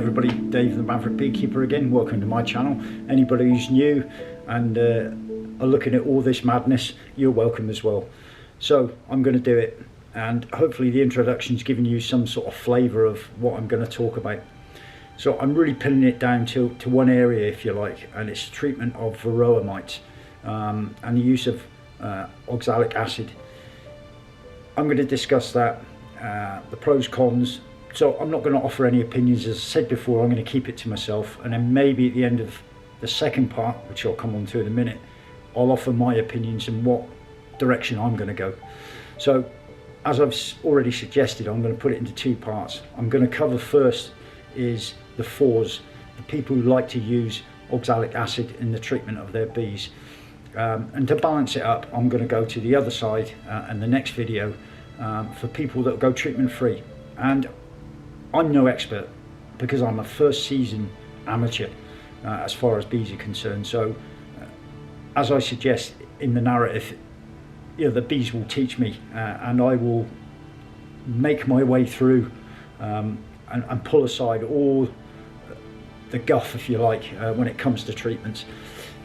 everybody, Dave the Maverick Beekeeper again. Welcome to my channel. Anybody who's new and are looking at all this madness, you're welcome as well. So I'm going to do it, and hopefully the introduction's giving you some sort of flavour of what I'm going to talk about. So I'm really pinning it down to one area, if you like, and it's treatment of varroa mites and the use of oxalic acid. I'm going to discuss that, the pros, cons. So I'm not going to offer any opinions. As I said before, I'm going to keep it to myself, and then maybe at the end of the second part, which I'll come on to in a minute, I'll offer my opinions and what direction I'm going to go. So as I've already suggested, I'm going to put it into two parts. I'm going to cover first is the fours, the people who like to use oxalic acid in the treatment of their bees. And to balance it up, I'm going to go to the other side in the next video for people that go treatment free. And I'm no expert because I'm a first season amateur as far as bees are concerned. So as I suggest in the narrative, you know, the bees will teach me and I will make my way through and pull aside all the guff, if you like, when it comes to treatments.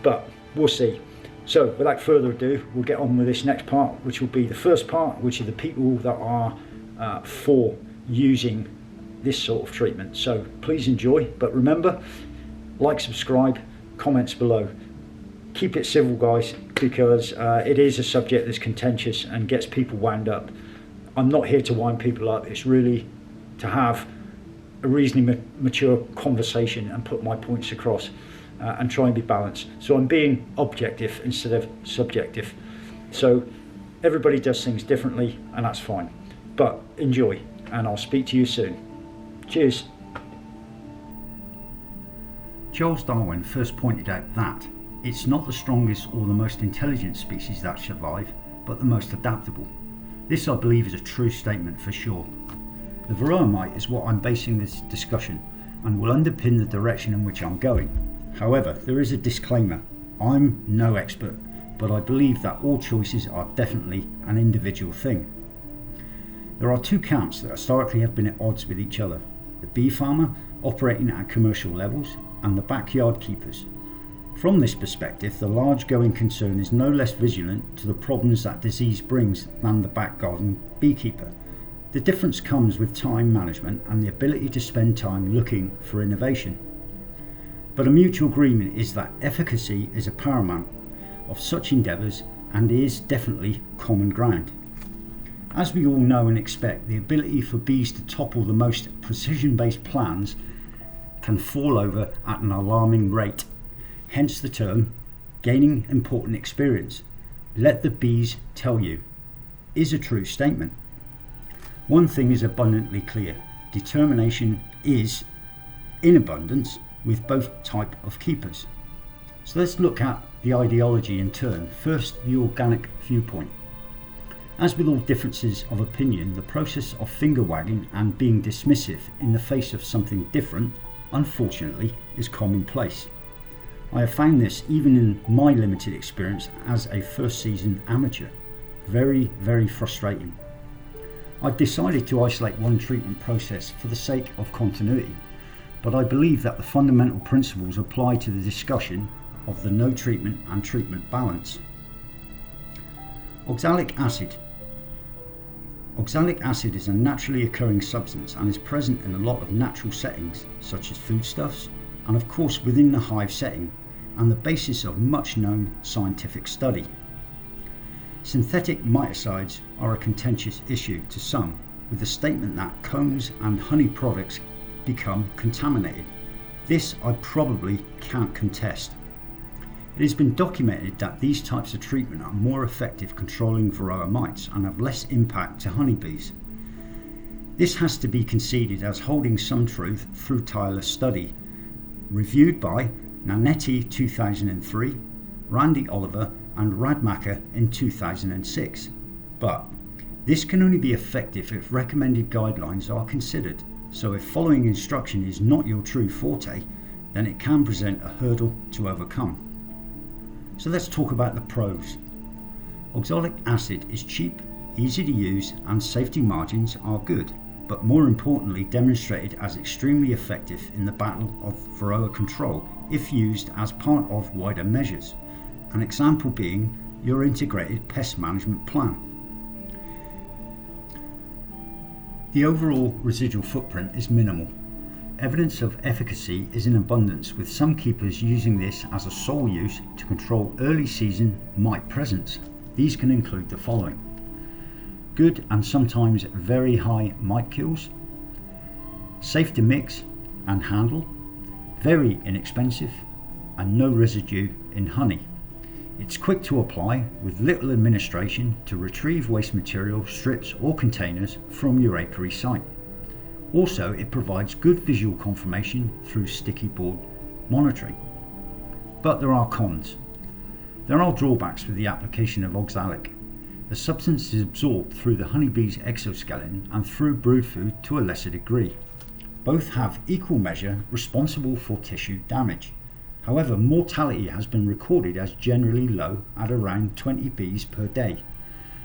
But we'll see. So without further ado, we'll get on with this next part, which will be the first part, which are the people that are for using this sort of treatment. So please enjoy, but remember, like, subscribe, comments below. Keep it civil, guys, because it is a subject that's contentious and gets people wound up. I'm not here to wind people up. It's really to have a reasonably mature conversation and put my points across and try and be balanced. So I'm being objective instead of subjective. So everybody does things differently, and that's fine. But enjoy, and I'll speak to you soon. Cheers. Charles Darwin first pointed out that it's not the strongest or the most intelligent species that survive, but the most adaptable. This, I believe, is a true statement for sure. The varroa mite is what I'm basing this discussion and will underpin the direction in which I'm going. However, there is a disclaimer. I'm no expert, but I believe that all choices are definitely an individual thing. There are two camps that historically have been at odds with each other: the bee farmer operating at commercial levels and the backyard keepers. From this perspective, the large going concern is no less vigilant to the problems that disease brings than the back garden beekeeper. The difference comes with time management and the ability to spend time looking for innovation. But a mutual agreement is that efficacy is a paramount of such endeavours and is definitely common ground. As we all know and expect, the ability for bees to topple the most precision-based plans can fall over at an alarming rate. Hence the term gaining important experience. Let the bees tell you is a true statement. One thing is abundantly clear: determination is in abundance with both type of keepers. So let's look at the ideology in turn. First, the organic viewpoint. As with all differences of opinion, the process of finger wagging and being dismissive in the face of something different, unfortunately, is commonplace. I have found this even in my limited experience as a first season amateur. Very, very frustrating. I've decided to isolate one treatment process for the sake of continuity, but I believe that the fundamental principles apply to the discussion of the no treatment and treatment balance. Oxalic acid. Oxalic acid is a naturally occurring substance and is present in a lot of natural settings, such as foodstuffs, and of course within the hive setting, and the basis of much known scientific study. Synthetic miticides are a contentious issue to some, with the statement that combs and honey products become contaminated. This I probably can't contest. It has been documented that these types of treatment are more effective controlling varroa mites and have less impact to honeybees. This has to be conceded as holding some truth through tireless study, reviewed by Nanetti 2003, Randy Oliver and Radmacher in 2006. But this can only be effective if recommended guidelines are considered. So if following instruction is not your true forte, then it can present a hurdle to overcome. So let's talk about the pros. Oxalic acid is cheap, easy to use, and safety margins are good. but more importantly demonstrated as extremely effective in the battle of varroa control if used as part of wider measures, an example being your integrated pest management plan. The overall residual footprint is minimal. Evidence of efficacy is in abundance, with some keepers using this as a sole use to control early season mite presence. These can include the following: good and sometimes very high mite kills, safe to mix and handle, very inexpensive, and no residue in honey. It's quick to apply with little administration to retrieve waste material, strips or containers from your apiary site. Also, it provides good visual confirmation through sticky board monitoring. But there are cons. There are drawbacks with the application of Oxalic. The substance is absorbed through the honeybee's exoskeleton and through brood food to a lesser degree. Both have equal measure responsible for tissue damage. However, mortality has been recorded as generally low at around 20 bees per day.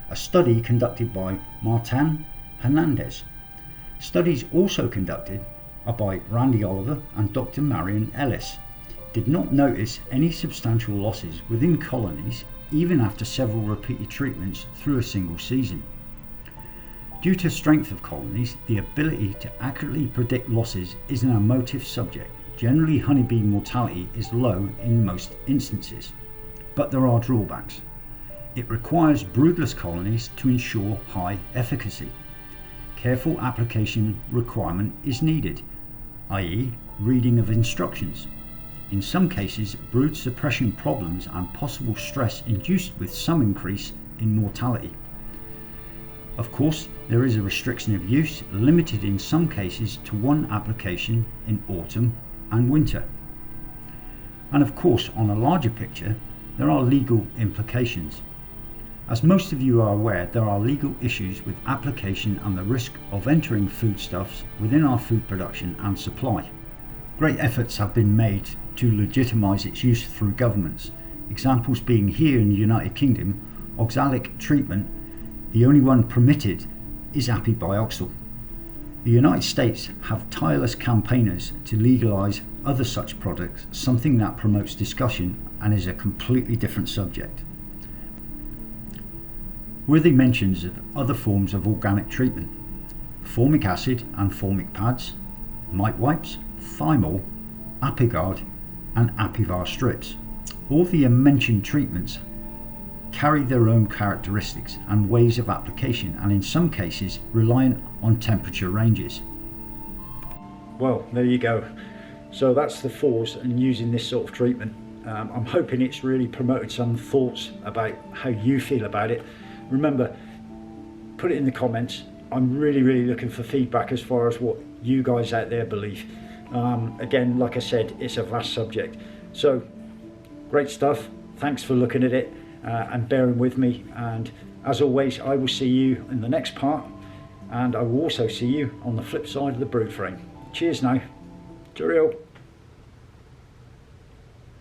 A study conducted by Martin Hernandez. Studies also conducted by Randy Oliver and Dr. Marion Ellis did not notice any substantial losses within colonies even after several repeated treatments through a single season. Due to strength of colonies, the ability to accurately predict losses is an emotive subject. Generally, honeybee mortality is low in most instances, but there are drawbacks. It requires broodless colonies to ensure high efficacy. Careful application requirement is needed, i.e. reading of instructions. In some cases, brood suppression problems and possible stress induced with some increase in mortality. Of course, there is a restriction of use, limited in some cases to one application in autumn and winter. And of course, on a larger picture, there are legal implications. As most of you are aware, there are legal issues with application and the risk of entering foodstuffs within our food production and supply. Great efforts have been made to legitimise its use through governments, examples being here in the United Kingdom, oxalic treatment, the only one permitted is apibioxal. The United States have tireless campaigners to legalise other such products, something that promotes discussion and is a completely different subject. Worthy mentions of other forms of organic treatment: formic acid and formic pads, mite wipes, thymol, Apiguard and Apivar strips. All the mentioned treatments carry their own characteristics and ways of application, and in some cases reliant on temperature ranges. Well, there you go. So that's the fours and using this sort of treatment. I'm hoping it's really promoted some thoughts about how you feel about it. Remember, put it in the comments. I'm really looking for feedback as far as what you guys out there believe. Again, like I said, it's a vast subject. So great stuff. Thanks for looking at it and bearing with me, and as always, I will see you in the next part, and I will also see you on the flip side of the brood frame. Cheers now. Cheerio.